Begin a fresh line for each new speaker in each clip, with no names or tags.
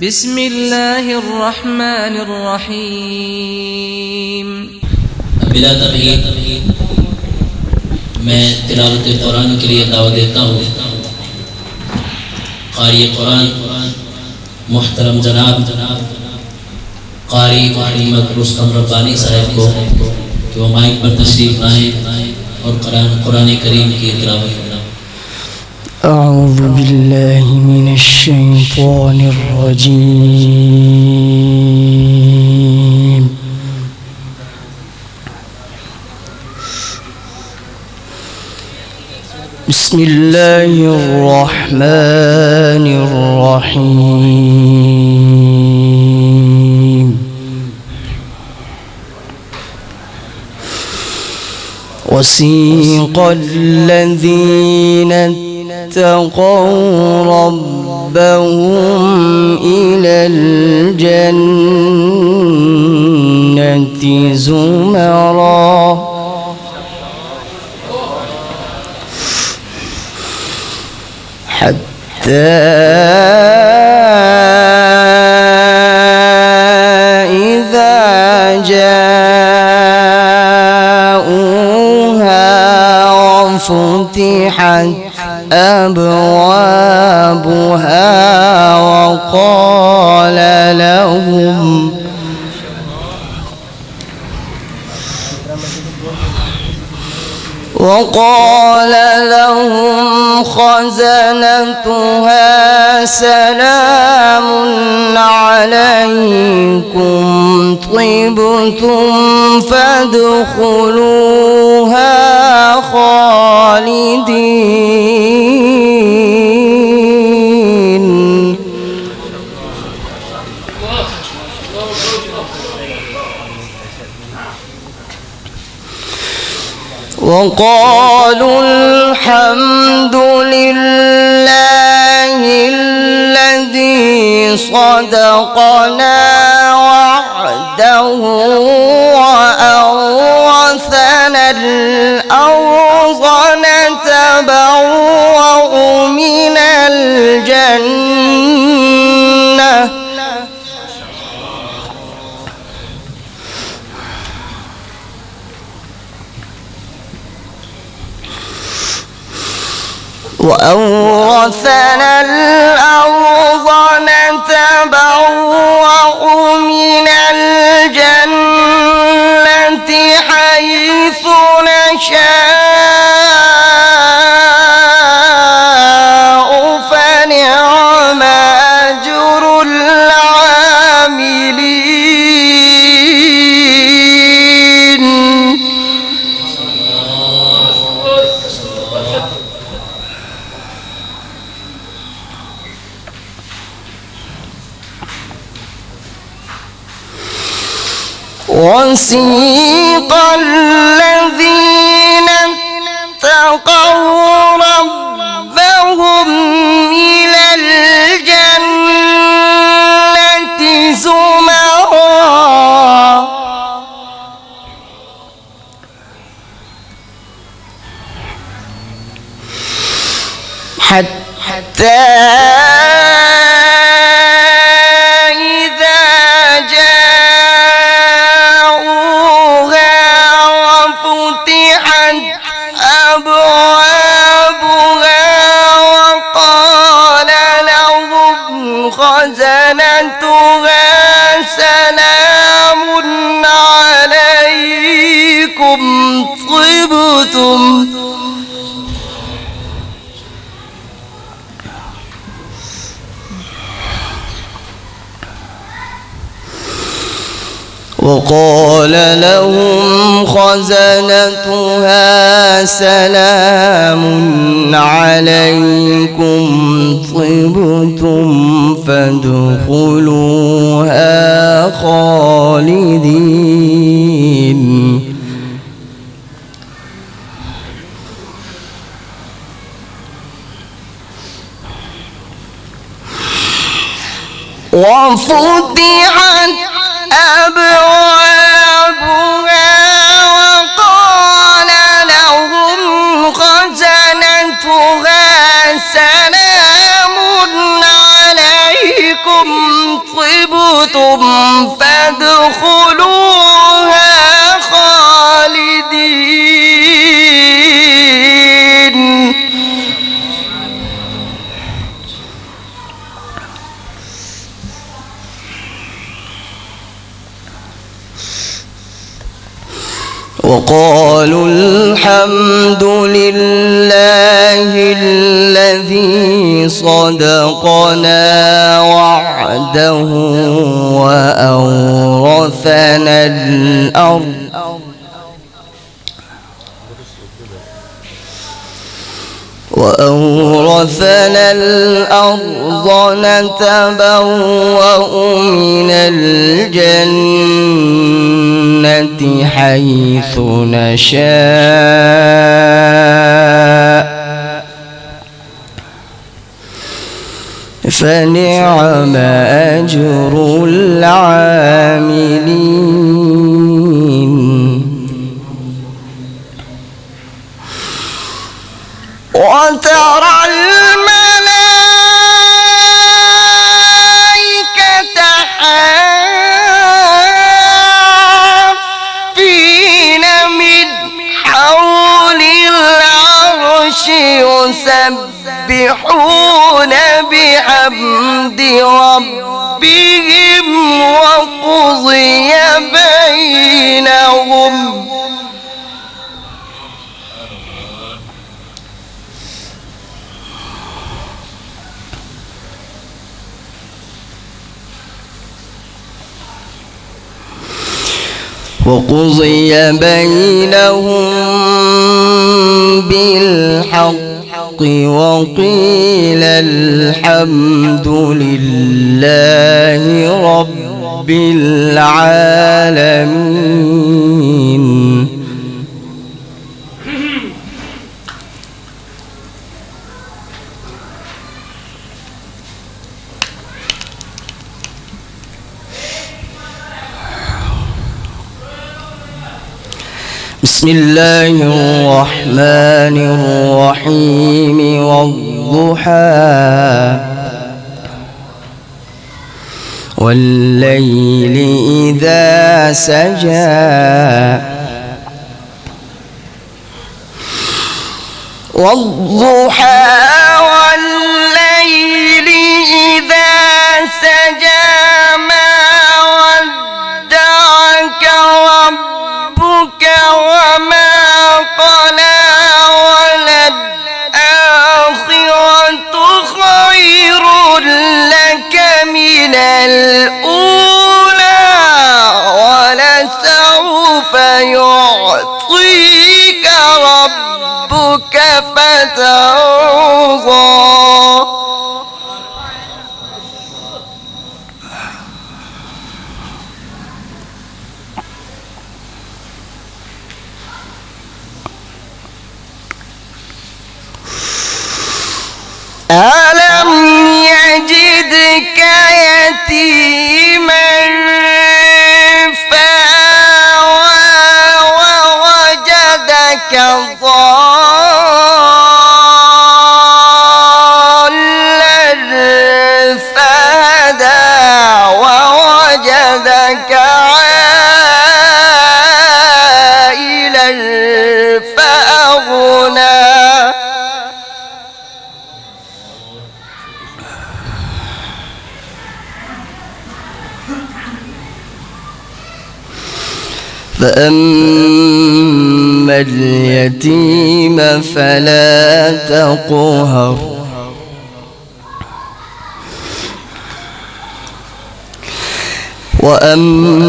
بسم الله الرحمن الرحيم.
بلا تمہید میں تلاوت قرآن کے لیے دعوت دیتا ہوں قاری قرآن محترم جناب قاری محمد رستم ربانی صاحب کو کہ وہ مائک پر تشریف لائیں اور قرآن کریم کی تلاوت کریں.
أعوذ بالله من الشيطان الرجيم. بسم الله الرحمن الرحيم. وسيق الذين اتقوا ربهم إلى الجنة زمرا حتى إذا جاءوها وفتحت أبوابها وقال لهم خزنتها سلام عليكم طبتم فادخلوها خالدين. وقالوا الحمد لله الذي صدقنا وعده وأورثنا الأرض نتبوأ من الجنة وأورثنا الأرض نتبوأ من الجنة حيث نشاء فنعم أجر العاملين. وسيق الذين اتقوا ربهم إلى الجنة زمرا حتى خزنتها سلام عليكم طبتم وقال لهم خزنتها سلام عليكم طبتم فادخلوها خالدين. وفتحت أبوابها وقال لهم خزنتها سلام عليكم وقالوا الحمد لله الذي صدقنا وعده وأورثنا الأرض نتبوأ من الجنة حيث نشاء فنعم أجر العاملين وترى الملائكة حافين من حول العرش يسبحون بحمد ربهم وقضي بينهم بالحق وقيل الحمد لله رب العالمين بسم الله الرحمن الرحيم والضحى والليل إذا سجى والضحى والليل إذا سجى ما ودعك ربك وما قلى وللآخرة خير لك من الأولى ولسوف يعطيك ربك فترضى ألم يجدك يتيما فآوى ووجدك ضالا فهدى ووجدك عائلا فأغنى فأما اليتيم فلا تقهر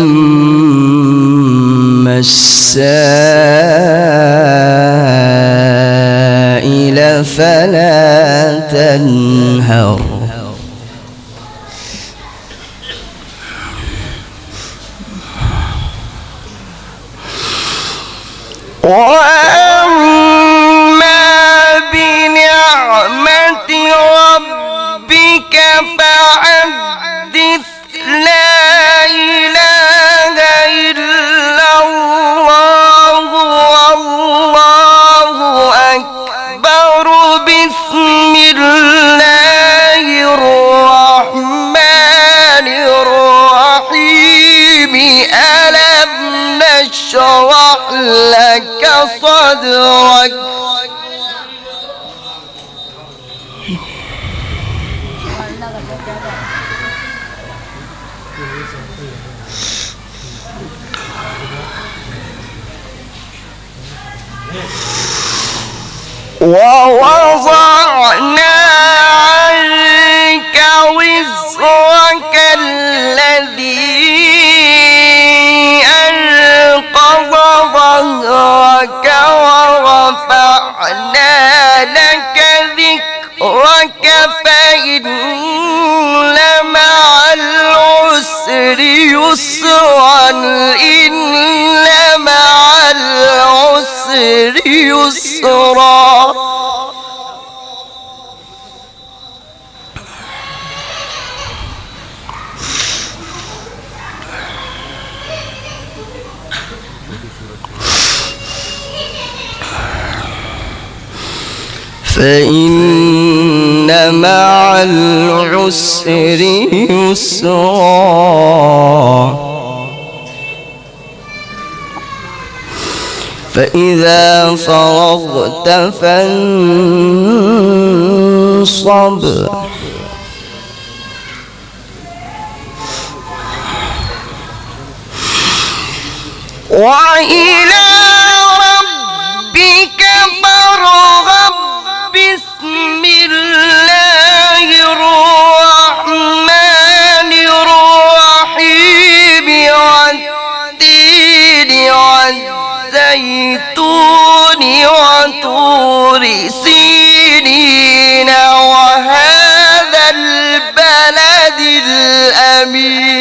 وأما السائل فلا تنهر وأما بنعمة ربك فحدث لا إله إلا الله والله أكبر بسم الله الرحمن الرحيم ألم نشرح لك صدرك ووضعنا عنك وزرك الذي أنقض ظهرك ورفعنا لك ذكرك فإن مع العسر يسرا إن مع العسر يسرا فإن مع العسر يسرا فإذا فرغت فانصب وإلى ربك فارغب بسم الله الرحمن الرحيم والتين والزيتون وطور سينين وهذا البلد الأمين.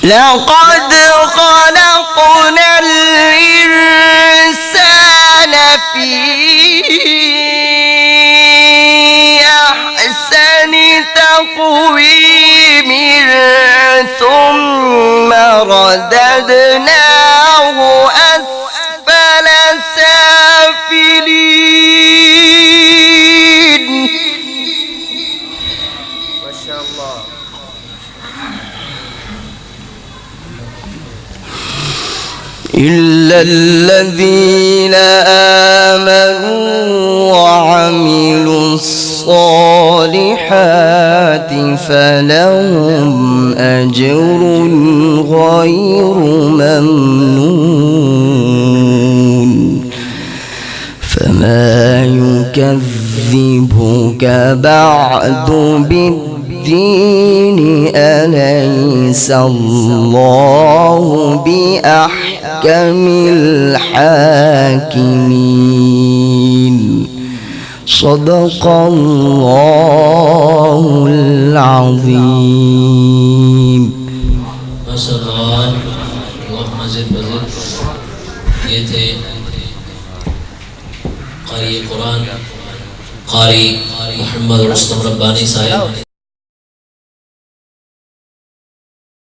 لقد خلقنا الإنسان في أحسن تقويم ثم رددناه أسفل سافلين. ما شاء الله. إلا الذين آمنوا وعملوا الصالحات فلهم أجر غير ممنون فما يكذبك بعد بالدين أليس الله بأحكم الحاكمين. صدق الله العظيم.
ما شاء الله. اللهم زد وزد. ये थे क़ारी कुरान क़ारी मोहम्मद रुस्तम रब्बानी साहब।